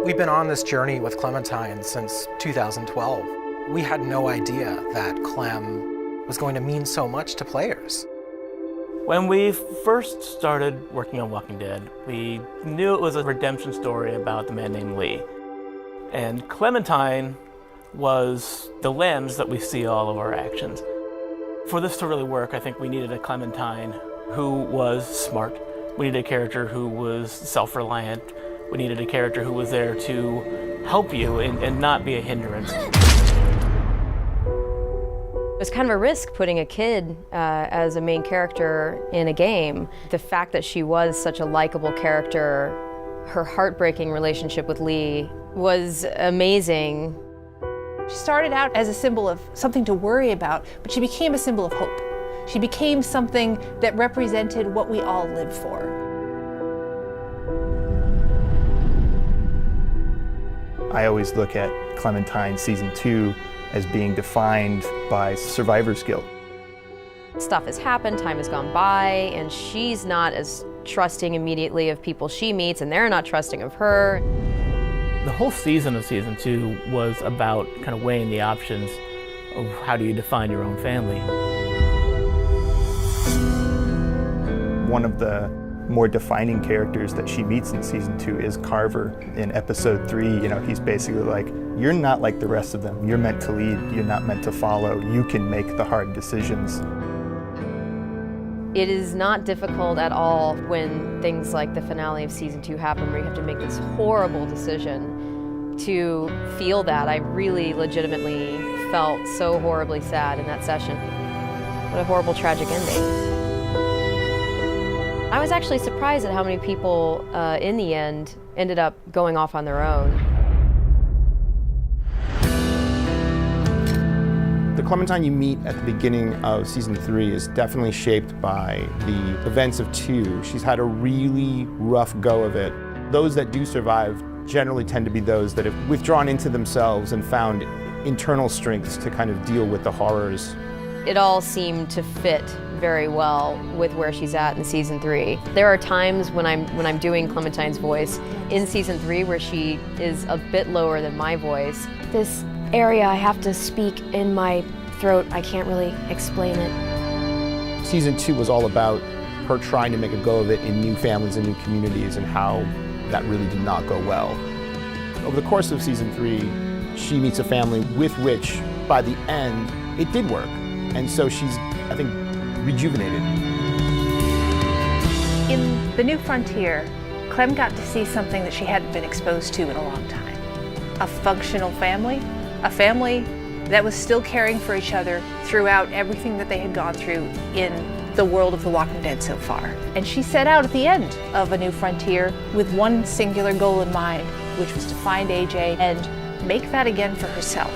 We've been on this journey with Clementine since 2012. We had no idea that Clem was going to mean so much to players. When we first started working on Walking Dead, we knew it was a redemption story about the man named Lee. And Clementine was the lens that we see all of our actions. For this to really work, I think we needed a Clementine who was smart. We needed a character who was self-reliant. We needed a character who was there to help you and not be a hindrance. It was kind of a risk putting a kid as a main character in a game. The fact that she was such a likable character, her heartbreaking relationship with Lee was amazing. She started out as a symbol of something to worry about, but she became a symbol of hope. She became something that represented what we all live for. I always look at Clementine Season 2 as being defined by survivor's guilt. Stuff has happened, time has gone by, and she's not as trusting immediately of people she meets, and they're not trusting of her. The whole season of Season 2 was about kind of weighing the options of how do you define your own family. One of the more defining characters that she meets in Season 2 is Carver. In Episode 3, he's basically like, you're not like the rest of them. You're meant to lead, you're not meant to follow. You can make the hard decisions. It is not difficult at all when things like the finale of Season 2 happen, where you have to make this horrible decision to feel that. I really legitimately felt so horribly sad in that session. What a horrible, tragic ending. I was actually surprised at how many people, in the end, ended up going off on their own. The Clementine you meet at the beginning of Season 3 is definitely shaped by the events of 2. She's had a really rough go of it. Those that do survive generally tend to be those that have withdrawn into themselves and found internal strengths to kind of deal with the horrors. It all seemed to fit very well with where she's at in Season 3. There are times when I'm doing Clementine's voice in Season 3 where she is a bit lower than my voice. This area I have to speak in my throat, I can't really explain it. Season 2 was all about her trying to make a go of it in new families and new communities, and how that really did not go well. Over the course of Season 3, she meets a family with which, by the end, it did work. And so she's, I think, rejuvenated. In The New Frontier, Clem got to see something that she hadn't been exposed to in a long time. A functional family, a family that was still caring for each other throughout everything that they had gone through in the world of The Walking Dead so far. And she set out at the end of A New Frontier with one singular goal in mind, which was to find AJ and make that again for herself.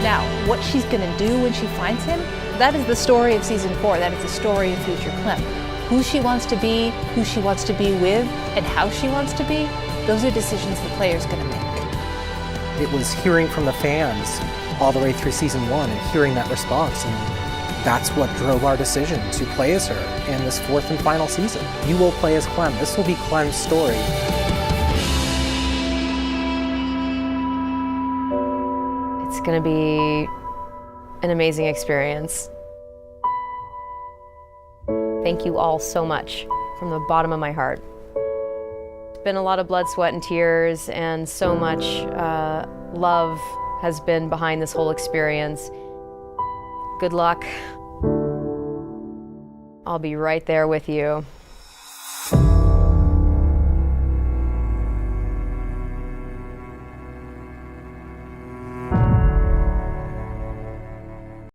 Now, what she's gonna do when she finds him, that is the story of Season 4. That is the story of future Clem. Who she wants to be, who she wants to be with, and how she wants to be, those are decisions the player's gonna make. It was hearing from the fans all the way through Season 1 and hearing that response, and that's what drove our decision to play as her in this 4th and final season. You will play as Clem. This will be Clem's story. It's gonna be an amazing experience. Thank you all so much from the bottom of my heart. It's been a lot of blood, sweat, and tears, and so much love has been behind this whole experience. Good luck. I'll be right there with you.